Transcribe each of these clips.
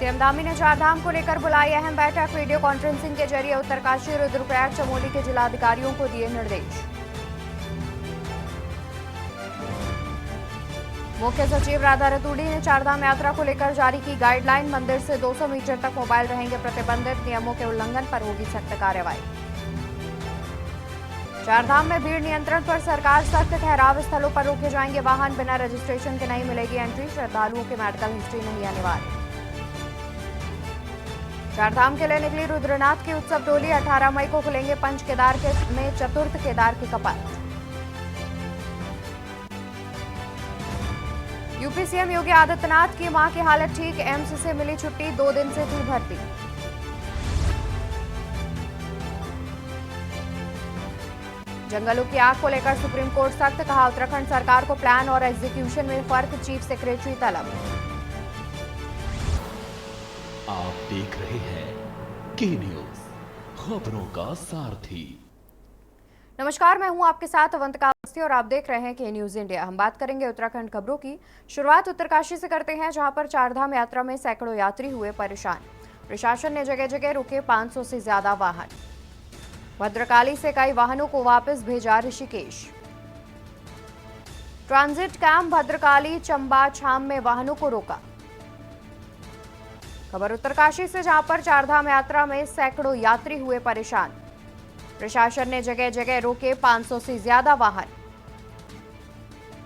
CM Dhami ने चारधाम को लेकर बुलाई अहम बैठक। वीडियो कॉन्फ्रेंसिंग के जरिए उत्तरकाशी, रुद्रप्रयाग, चमोली के जिलाधिकारियों को दिए निर्देश। मुख्य सचिव राधा रतूड़ी ने चारधाम यात्रा को लेकर जारी की गाइडलाइन। मंदिर से 200 मीटर तक मोबाइल रहेंगे प्रतिबंधित। नियमों के उल्लंघन पर होगी सख्त कार्रवाई। चारधाम में भीड़ नियंत्रण पर सरकार सख्त। ठहराव स्थलों पर रोके जाएंगे वाहन। बिना रजिस्ट्रेशन के नहीं मिलेगी एंट्री। श्रद्धालुओं के मेडिकल हिस्ट्री नहीं अनिवार्य। चारधाम के लिए निकली रुद्रनाथ की उत्सव टोली। 18 मई को खुलेंगे पंच केदार में चतुर्थ केदार के कपाट। यूपी सीएम योगी आदित्यनाथ की मां की हालत ठीक। एम्स से मिली छुट्टी। 2 दिन से थी भर्ती। जंगलों की आग को लेकर सुप्रीम कोर्ट सख्त। कहा उत्तराखंड सरकार को प्लान और एग्जीक्यूशन में फर्क। चीफ सेक्रेटरी तलब। आप देख रहे हैं के न्यूज, खबरों का सारथी। नमस्कार, मैं हूं आपके साथ अवंतिका अवस्थी और आप देख रहे हैं के न्यूज इंडिया। हम बात करेंगे उत्तराखंड खबरों की। शुरुआत उत्तरकाशी से करते हैं, जहां पर चारधाम यात्रा में सैकड़ों यात्री हुए परेशान। प्रशासन ने जगह जगह रुके 500 से ज्यादा वाहन। भद्रकाली से कई वाहनों को वापस भेजा ऋषिकेश। ट्रांजिट कैंप भद्रकाली, चंबा, छाम में वाहनों को रोका। खबर उत्तरकाशी से, जहां पर चारधाम यात्रा में सैकड़ों यात्री हुए परेशान। प्रशासन ने जगह जगह रोके 500 से ज्यादा वाहन।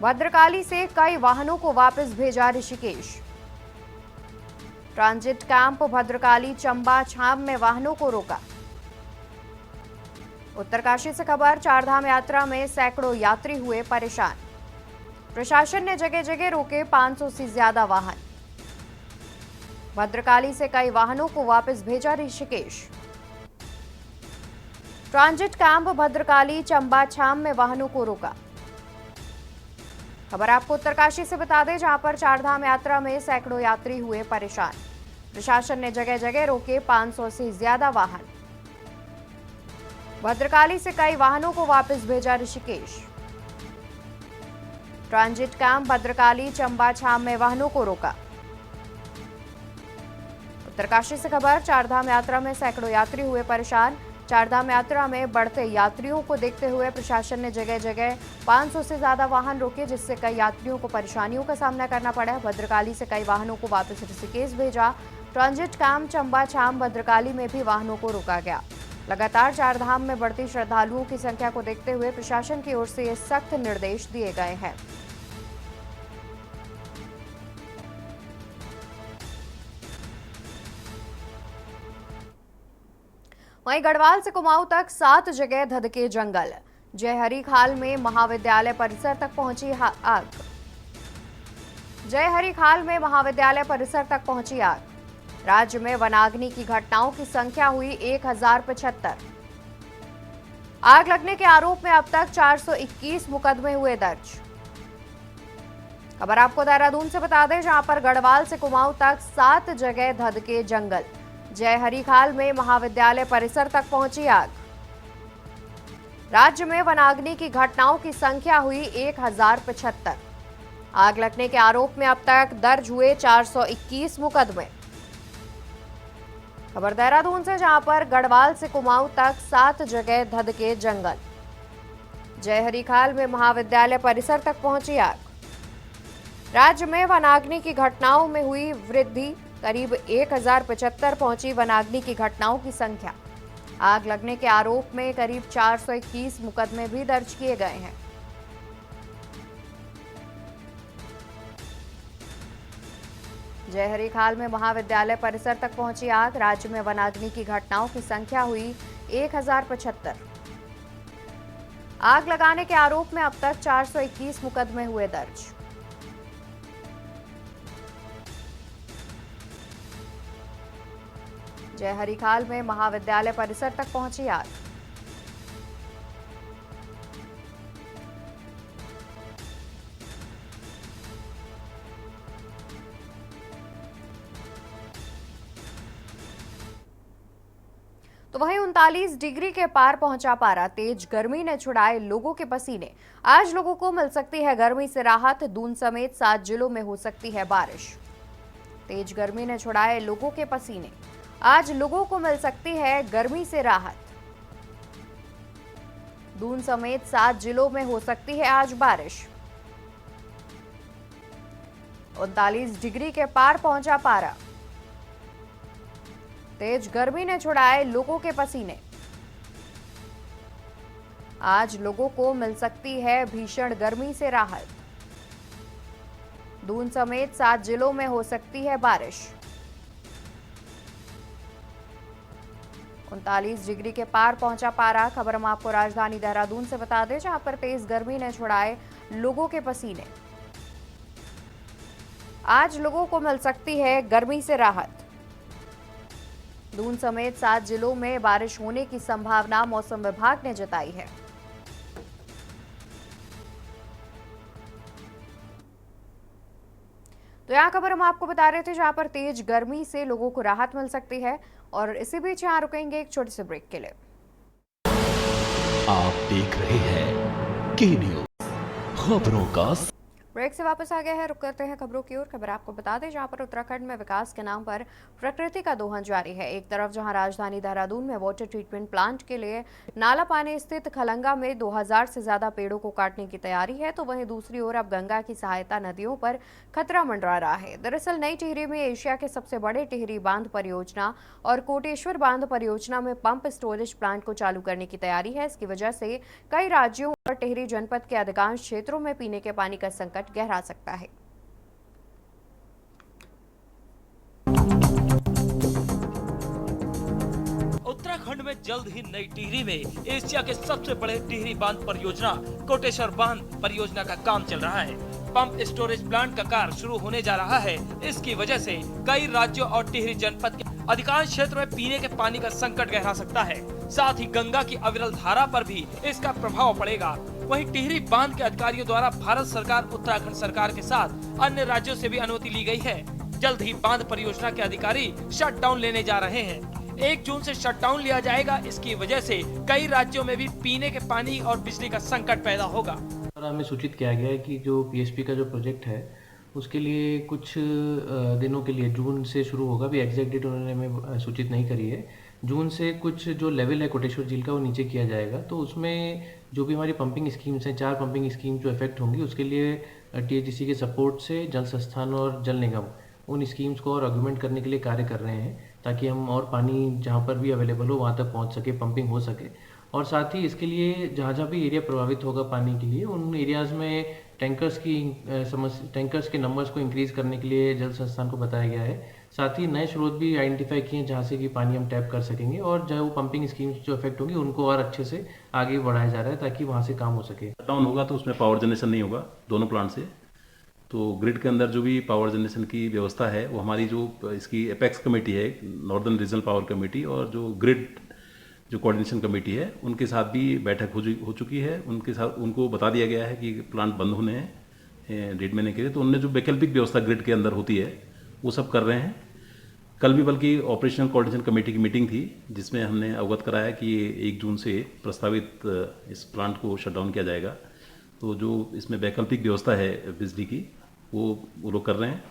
भद्रकाली से कई वाहनों को वापस भेजा ऋषिकेश। ट्रांजिट कैंप भद्रकाली, चंबा, छाम में वाहनों को रोका। उत्तरकाशी से खबर, चारधाम यात्रा में सैकड़ों यात्री हुए परेशान। प्रशासन ने जगह जगह रोके 500 से ज्यादा वाहन। भद्रकाली से कई वाहनों को वापस भेजा ऋषिकेश। ट्रांजिट कैंप भद्रकाली, चंबा, छाम में वाहनों को रोका। खबर आपको उत्तरकाशी से बता दें, जहां पर चारधाम यात्रा में सैकड़ों यात्री हुए परेशान। प्रशासन ने जगह जगह रोके 500 से ज्यादा वाहन। भद्रकाली से कई वाहनों को वापस भेजा ऋषिकेश। ट्रांजिट कैंप भद्रकाली, चंबा, छाम में वाहनों को रोका। उत्तरकाशी से खबर, चारधाम यात्रा में सैकड़ों यात्री हुए परेशान। चारधाम यात्रा में बढ़ते यात्रियों को देखते हुए प्रशासन ने जगह जगह 500 से ज्यादा वाहन रोके, जिससे कई यात्रियों को परेशानियों का सामना करना पड़ा। भद्रकाली से कई वाहनों को वापस ऋषिकेश भेजा। ट्रांजिट कैंप चंबा, छाम, भद्रकाली में भी वाहनों को रोका गया। लगातार चारधाम में बढ़ती श्रद्धालुओं की संख्या को देखते हुए प्रशासन की ओर से ये सख्त निर्देश दिए गए हैं। वहीं गढ़वाल से कुमाऊं तक 7 जगह धधके जंगल। जयहरी खाल में महाविद्यालय परिसर तक पहुंची आग। जयहरी खाल में महाविद्यालय परिसर तक पहुंची आग। राज्य में वनाग्नि की घटनाओं की संख्या हुई 1075। आग लगने के आरोप में अब तक 421 मुकदमे हुए दर्ज। खबर आपको देहरादून से बता दें, जहां पर गढ़वाल से कुमाऊं तक 7 जगह धधके जंगल। जयहरी खाल में महाविद्यालय परिसर तक पहुंची आग। राज्य में वनाग्नि की घटनाओं की संख्या हुई 1075। आग लगने के आरोप में अब तक दर्ज हुए 421 मुकदमे। खबर देहरादून से, जहां पर गढ़वाल से कुमाऊं तक 7 जगह धधके जंगल। जयहरी खाल में महाविद्यालय परिसर तक पहुंची आग। राज्य में वनाग्नि की घटनाओं में हुई वृद्धि। करीब 1075 पहुंची वनाग्नि की घटनाओं की संख्या। आग लगने के आरोप में करीब 421 मुकदमे भी दर्ज किए गए हैं। जयहरी खाल में महाविद्यालय परिसर तक पहुंची आग। राज्य में वनाग्नि की घटनाओं की संख्या हुई 1075। आग लगाने के आरोप में अब तक 421 मुकदमे हुए दर्ज। जयहरी खाल में महाविद्यालय परिसर तक पहुंची आग। तो वहीं 39 डिग्री के पार पहुंचा पारा। तेज गर्मी ने छुड़ाए लोगों के पसीने। आज लोगों को मिल सकती है गर्मी से राहत। दून समेत 7 जिलों में हो सकती है बारिश। तेज गर्मी ने छुड़ाए लोगों के पसीने। आज लोगों को मिल सकती है गर्मी से राहत। दून समेत 7 जिलों में हो सकती है आज बारिश। 39 डिग्री के पार पहुंचा पारा। तेज गर्मी ने छुड़ाए लोगों के पसीने। आज लोगों को मिल सकती है भीषण गर्मी से राहत। दून समेत 7 जिलों में हो सकती है बारिश। 39 डिग्री के पार पहुंचा पारा। खबर हम आपको राजधानी देहरादून से बता दें, जहां पर तेज गर्मी ने छुड़ाए लोगों के पसीने। आज लोगों को मिल सकती है गर्मी से राहत। दून समेत 7 जिलों में बारिश होने की संभावना मौसम विभाग ने जताई है। तो यहाँ खबर हम आपको बता रहे थे, जहां पर तेज गर्मी से लोगों को राहत मिल सकती है। और इसी बीच यहाँ रुकेंगे एक छोटे से ब्रेक के लिए। आप देख रहे हैं के न्यूज, खबरों का ब्रेक से वापस आ गए हैं। रुक करते हैं खबरों की ओर। खबर आपको बता दें, जहां पर उत्तराखंड में विकास के नाम पर प्रकृति का दोहन जारी है। एक तरफ जहां राजधानी देहरादून में वाटर ट्रीटमेंट प्लांट के लिए नाला पानी स्थित खलंगा में 2000 से ज्यादा पेड़ों को काटने की तैयारी है, तो वहीं दूसरी ओर अब गंगा की सहायता नदियों पर खतरा मंडरा रहा है। दरअसल नई टिहरी में एशिया के सबसे बड़े टिहरी बांध परियोजना और कोटेश्वर बांध परियोजना में पंप स्टोरेज प्लांट को चालू करने की तैयारी है। इसकी वजह से कई राज्यों और टिहरी जनपद के अधिकांश क्षेत्रों में पीने के पानी का संकट गहरा सकता है। उत्तराखंड में जल्द ही नई टिहरी में एशिया के सबसे बड़े टिहरी बांध परियोजना कोटेश्वर बांध परियोजना का काम चल रहा है। पंप स्टोरेज प्लांट का कार्य शुरू होने जा रहा है। इसकी वजह से कई राज्यों और टिहरी जनपद के अधिकांश क्षेत्र में पीने के पानी का संकट गहरा सकता है। साथ ही गंगा की अविरल धारा पर भी इसका प्रभाव पड़ेगा। वहीं टिहरी बांध के अधिकारियों द्वारा भारत सरकार, उत्तराखंड सरकार के साथ अन्य राज्यों से भी अनुमति ली गई है। जल्द ही बांध परियोजना के अधिकारी शटडाउन लेने जा रहे हैं। 1 जून से शटडाउन लिया जाएगा। इसकी वजह से कई राज्यों में भी पीने के पानी और बिजली का संकट पैदा होगा। हमें सूचित किया गया है कि जो पीएसपी का जो प्रोजेक्ट है उसके लिए कुछ दिनों के लिए जून से शुरू होगा। अभी एग्जैक्ट डेट उन्होंने हमें सूचित नहीं करी है। जून से कुछ जो लेवल है कोटेश्वर झील का वो नीचे किया जाएगा। तो उसमें जो भी हमारी पंपिंग स्कीम्स हैं, 4 पंपिंग स्कीम जो इफेक्ट होंगी, उसके लिए टीएचडीसी के सपोर्ट से जल संस्थान और जल निगम उन स्कीम्स को और आर्गुमेंट करने के लिए कार्य कर रहे हैं, ताकि हम और पानी जहाँ पर भी अवेलेबल हो वहाँ तक पहुँच सके, पंपिंग हो सके। और साथ ही इसके लिए जहाँ जहाँ भी एरिया प्रभावित होगा पानी के लिए, उन एरियाज़ में टैंकर्स के नंबर्स को इंक्रीज़ करने के लिए जल संस्थान को बताया गया है। साथ ही नए स्रोत भी आइडेंटिफाई किए जहाँ से कि पानी हम टैप कर सकेंगे, और जो वो पंपिंग स्कीम्स जो इफेक्ट होंगी उनको और अच्छे से आगे बढ़ाया जा रहा है, ताकि वहाँ से काम हो सके। डाउन होगा तो उसमें पावर जनरेशन नहीं होगा दोनों प्लांट से। तो ग्रिड के अंदर जो भी पावर जनरेशन की व्यवस्था है वो हमारी जो इसकी एपेक्स कमेटी है, नॉर्दर्न रीजनल पावर कमेटी, और जो ग्रिड जो कोऑर्डिनेशन कमेटी है उनके साथ भी बैठक हो चुकी है। उनके साथ उनको बता दिया गया है कि प्लांट बंद होने हैं ग्रिड में के लिए। तो उनने जो वैकल्पिक व्यवस्था ग्रिड के अंदर होती है वो सब कर रहे हैं। कल भी बल्कि ऑपरेशनल कोऑर्डिनेशन कमेटी की मीटिंग थी, जिसमें हमने अवगत कराया कि 1 जून से प्रस्तावित इस प्लांट को शटडाउन किया जाएगा। तो जो इसमें वैकल्पिक व्यवस्था है बिजली की वो लोग कर रहे हैं।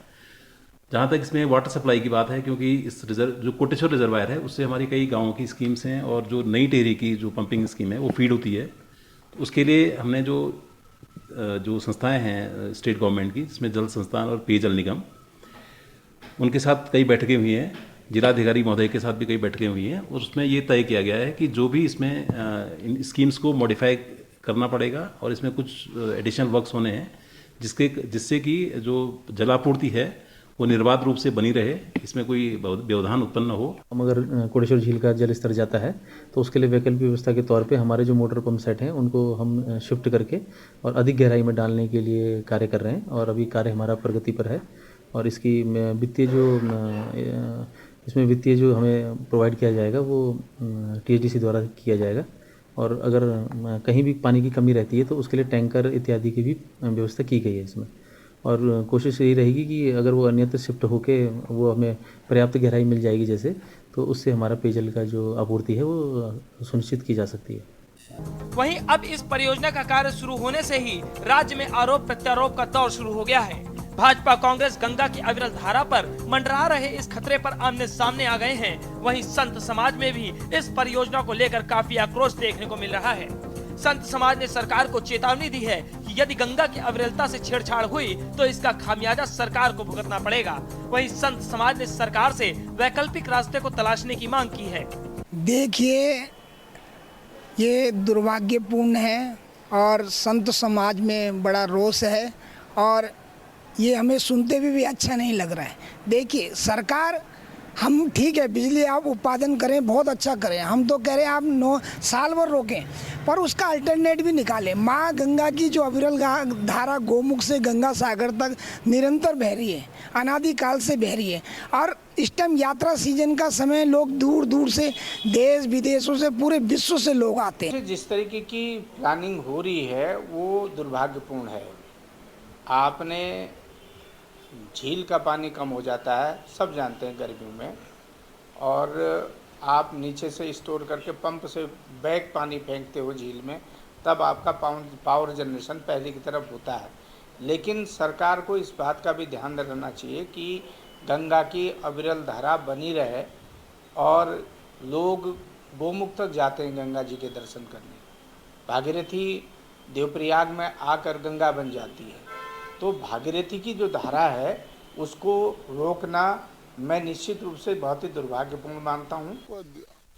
जहाँ तक इसमें वाटर सप्लाई की बात है, क्योंकि इस जो कोटेश्वर रिजर्वायर है उससे हमारी कई गाँवों की स्कीम्स हैं, और जो नई टिहरी की जो पंपिंग स्कीम है वो फीड होती है। तो उसके लिए हमने जो संस्थाएं हैं स्टेट गवर्नमेंट की, जिसमें जल संस्थान और पेयजल निगम, उनके साथ कई बैठकें हुई हैं। जिलाधिकारी महोदय के साथ भी कई बैठकें हुई हैं, और उसमें ये तय किया गया है कि जो भी इसमें इन स्कीम्स को मॉडिफाई करना पड़ेगा, और इसमें कुछ एडिशनल वर्क्स होने हैं जिससे कि जो जलापूर्ति है वो निर्बाध रूप से बनी रहे, इसमें कोई व्यवधान उत्पन्न न हो। हम अगर कोटेश्वर झील का जल स्तर जाता है तो उसके लिए वैकल्पिक व्यवस्था के तौर पे हमारे जो मोटर पंप सेट हैं उनको हम शिफ्ट करके और अधिक गहराई में डालने के लिए कार्य कर रहे हैं, और अभी कार्य हमारा प्रगति पर है। और इसकी वित्तीय जो हमें प्रोवाइड किया जाएगा वो टीएचडीसी द्वारा किया जाएगा। और अगर कहीं भी पानी की कमी रहती है तो उसके लिए टैंकर इत्यादि की भी व्यवस्था की गई है इसमें। और कोशिश यही रहेगी कि अगर वो अन्यत्र शिफ्ट होके वो हमें पर्याप्त गहराई मिल जाएगी जैसे, तो उससे हमारा पेयजल का जो आपूर्ति है वो सुनिश्चित की जा सकती है। वहीं अब इस परियोजना का कार्य शुरू होने से ही राज्य में आरोप प्रत्यारोप का दौर शुरू हो गया है। भाजपा कांग्रेस गंगा की अविरल धारा पर मंडरा रहे इस खतरे पर आमने सामने आ गए हैं। वहीं संत समाज में भी इस परियोजना को लेकर काफी आक्रोश देखने को मिल रहा है। संत समाज ने सरकार को चेतावनी दी है कि यदि गंगा की अविरलता से छेड़छाड़ हुई तो इसका खामियाजा सरकार को भुगतना पड़ेगा। वहीं संत समाज ने सरकार से वैकल्पिक रास्ते को तलाशने की मांग की है। देखिए, ये दुर्भाग्यपूर्ण है और संत समाज में बड़ा रोष है और ये हमें सुनते हुए भी अच्छा नहीं लग रहा है। देखिए, सरकार, हम ठीक है बिजली आप उत्पादन करें, बहुत अच्छा करें, हम तो कह रहे हैं आप 9 साल भर रोकें, पर उसका अल्टरनेट भी निकालें। माँ गंगा की जो अविरल धारा गोमुख से गंगा सागर तक निरंतर बह रही है, अनादिकाल से बह रही है और इस टाइम यात्रा सीजन का समय, लोग दूर दूर से, देश विदेशों से, पूरे विश्व से लोग आते हैं। जिस तरीके की प्लानिंग हो रही है वो दुर्भाग्यपूर्ण है। आपने झील का पानी कम हो जाता है, सब जानते हैं गर्मियों में, और आप नीचे से स्टोर करके पंप से बैक पानी फेंकते हो झील में, तब आपका पावर जनरेशन पहले की तरफ होता है। लेकिन सरकार को इस बात का भी ध्यान रखना चाहिए कि गंगा की अविरल धारा बनी रहे और लोग गोमुख तक जाते हैं गंगा जी के दर्शन करने। भागीरथी देवप्रयाग में आकर गंगा बन जाती है, तो भागीरथी की जो धारा है उसको रोकना मैं निश्चित रूप से बहुत ही दुर्भाग्यपूर्ण मानता हूँ।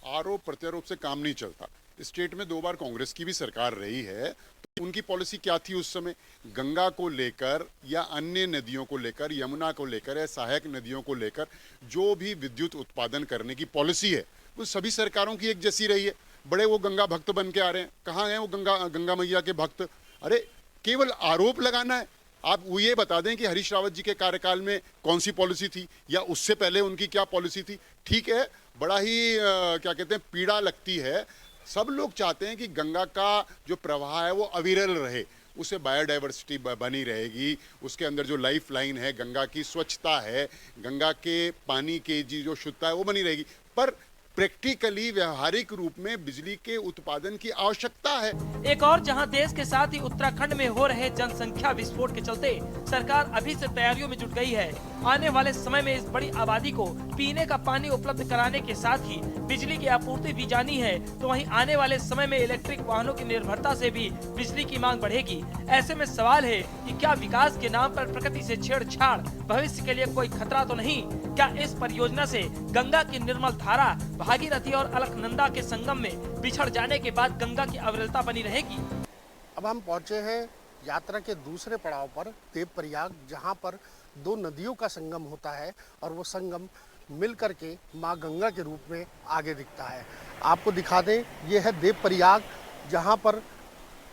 आरोप प्रत्यारोप से काम नहीं चलता। स्टेट में 2 बार कांग्रेस की भी सरकार रही है, तो उनकी पॉलिसी क्या थी उस समय? गंगा को लेकर या अन्य नदियों को लेकर, यमुना को लेकर या सहायक नदियों को लेकर जो भी विद्युत उत्पादन करने की पॉलिसी है वो सभी सरकारों की एक जैसी रही है। बड़े वो गंगा भक्त बन के आ रहे हैं, कहाँ हैं वो गंगा मैया के भक्त? अरे केवल आरोप लगाना है। आप वो ये बता दें कि हरीश रावत जी के कार्यकाल में कौन सी पॉलिसी थी या उससे पहले उनकी क्या पॉलिसी थी। ठीक है, बड़ा ही क्या कहते हैं, पीड़ा लगती है। सब लोग चाहते हैं कि गंगा का जो प्रवाह है वो अविरल रहे, उससे बायोडाइवर्सिटी बनी रहेगी, उसके अंदर जो लाइफ लाइन है, गंगा की स्वच्छता है, गंगा के पानी की जो शुद्धता है वो बनी रहेगी। पर प्रैक्टिकली व्यावहारिक रूप में बिजली के उत्पादन की आवश्यकता है। एक और जहां देश के साथ ही उत्तराखंड में हो रहे जनसंख्या विस्फोट के चलते सरकार अभी से तैयारियों में जुट गई है। आने वाले समय में इस बड़ी आबादी को पीने का पानी उपलब्ध कराने के साथ ही बिजली की आपूर्ति भी जानी है, तो वहीं आने वाले समय में इलेक्ट्रिक वाहनों की निर्भरता से भी बिजली की मांग बढ़ेगी। ऐसे में सवाल है कि क्या विकास के नाम पर प्रकृति से छेड़छाड़ भविष्य के लिए कोई खतरा तो नहीं? क्या इस परियोजना से गंगा की निर्मल धारा भागीरथी और अलकनंदा के संगम में बिछड़ जाने के बाद गंगा की अविरलता बनी रहेगी? अब हम पहुंचे हैं यात्रा के दूसरे पड़ाव पर, देवप्रयाग, जहां पर 2 नदियों का संगम होता है और वो संगम मिल करके माँ गंगा के रूप में आगे दिखता है। आपको दिखा दें, ये है देवप्रयाग, जहां पर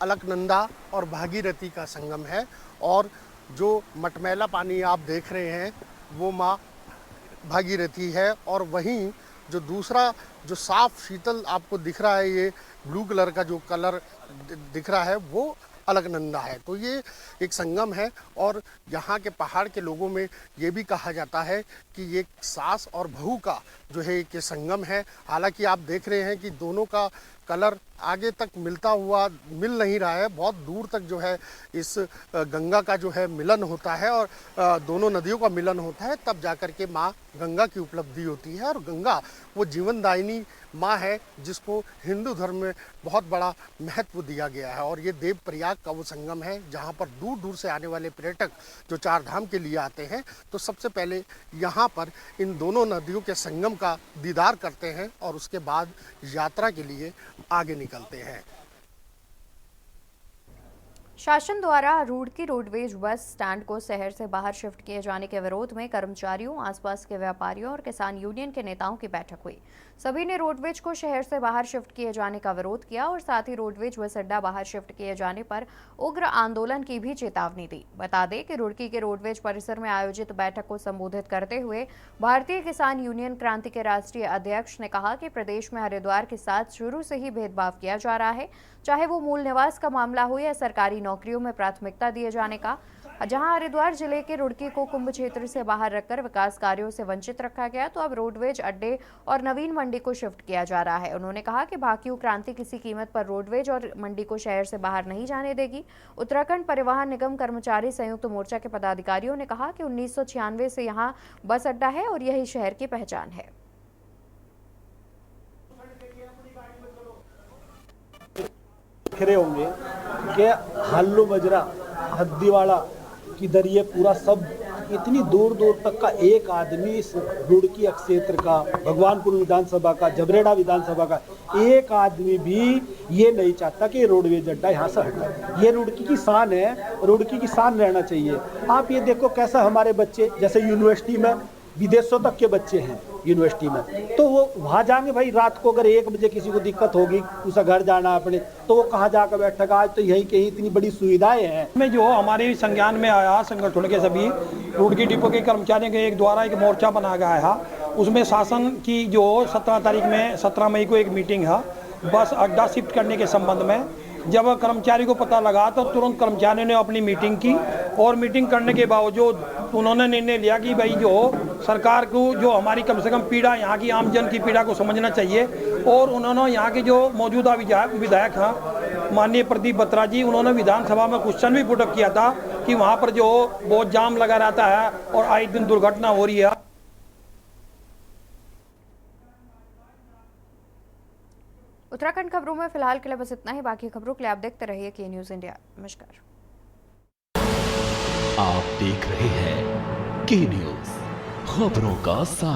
अलकनंदा और भागीरथी का संगम है और जो मटमैला पानी आप देख रहे हैं वो माँ भागीरथी है, और वहीं जो दूसरा जो साफ शीतल आपको दिख रहा है, ये ब्लू कलर का जो कलर दिख रहा है वो अलकनंदा है। तो ये एक संगम है और यहाँ के पहाड़ के लोगों में ये भी कहा जाता है कि ये सास और बहू का जो है एक संगम है। हालांकि आप देख रहे हैं कि दोनों का कलर आगे तक मिल नहीं रहा है, बहुत दूर तक जो है इस गंगा का जो है मिलन होता है और दोनों नदियों का मिलन होता है, तब जाकर के माँ गंगा की उपलब्धि होती है। और गंगा वो जीवनदायिनी माँ है जिसको हिंदू धर्म में बहुत बड़ा महत्व दिया गया है। और ये देवप्रयाग का वो संगम है जहाँ पर दूर दूर से आने वाले पर्यटक जो 4 धाम के लिए आते हैं, तो सबसे पहले यहाँ पर इन दोनों नदियों के संगम का दीदार करते हैं और उसके बाद यात्रा के लिए आगे निकलते हैं। शासन द्वारा रुड़की रोडवेज बस स्टैंड को शहर से बाहर शिफ्ट किए जाने के विरोध में कर्मचारियों, आसपास के व्यापारियों और किसान यूनियन के नेताओं की बैठक हुई। सभी ने रोडवेज को शहर से बाहर शिफ्ट किए जाने का विरोध किया और साथ ही रोडवेज बस अड्डा बाहर शिफ्ट किए जाने पर उग्र आंदोलन की भी चेतावनी दी। बता दें कि रुड़की के रोडवेज परिसर में आयोजित बैठक को संबोधित करते हुए भारतीय किसान यूनियन क्रांति के राष्ट्रीय अध्यक्ष ने कहा कि प्रदेश में हरिद्वार के साथ शुरू से ही भेदभाव किया जा रहा है, चाहे वो मूल निवास का मामला हो या सरकारी नौकरियों में प्राथमिकता दिए जाने का। जहां हरिद्वार जिले के रुड़की को कुंभ क्षेत्र से बाहर रखकर विकास कार्यों से वंचित रखा गया, तो अब रोडवेज अड्डे और नवीन मंडी को शिफ्ट किया जा रहा है। उन्होंने कहा कि भाकियू क्रांति किसी कीमत पर रोडवेज और मंडी को शहर से बाहर नहीं जाने देगी। उत्तराखंड परिवहन निगम कर्मचारी संयुक्त मोर्चा के पदाधिकारियों ने कहा कि 1996 से यहाँ बस अड्डा है और यही शहर की पहचान है। खड़े होंगे कि हल्लू बजरा हद्दीवाड़ा किधर ये पूरा सब इतनी दूर दूर तक का एक आदमी इस रुड़की क्षेत्र का, भगवानपुर विधानसभा का, जबरेड़ा विधानसभा का एक आदमी भी ये नहीं चाहता कि रोडवेज अड्डा यहाँ से हटे। ये रुड़की की शान है, रुड़की की शान रहना चाहिए। आप ये देखो कैसा हमारे बच्चे, जैसे यूनिवर्सिटी में विदेशों तक के बच्चे हैं यूनिवर्सिटी में, तो वो वहाँ जाएंगे भाई रात को, अगर 1 बजे किसी को दिक्कत होगी, उसे घर जाना अपने, तो वो कहाँ जाकर बैठेगा। आज तो यहीं के ही इतनी बड़ी सुविधाएं हैं। में जो हमारे संज्ञान में आया संगठन के सभी रुड़की डिपो के कर्मचारियों के द्वारा एक मोर्चा बनाया गया है। उसमें शासन की जो 17 मई को एक मीटिंग है बस अड्डा शिफ्ट करने के संबंध में। जब कर्मचारी को पता लगा तो तुरंत कर्मचारियों ने अपनी मीटिंग की और मीटिंग करने के बावजूद उन्होंने निर्णय लिया कि भाई जो सरकार को जो हमारी कम से कम पीड़ा, यहाँ की आम जन की पीड़ा को समझना चाहिए। और उन्होंने यहाँ के जो मौजूदा विधायक हैं माननीय प्रदीप बत्रा जी, उन्होंने विधानसभा में क्वेश्चन भी पुटअप किया था कि वहाँ पर जो बहुत जाम लगा रहता है और आए दिन दुर्घटना हो रही है। उत्तराखंड खबरों में फिलहाल के लिए बस इतना ही। बाकी खबरों के लिए आप देखते रहिए के न्यूज़ इंडिया। नमस्कार। आप देख रहे हैं के न्यूज़, खबरों का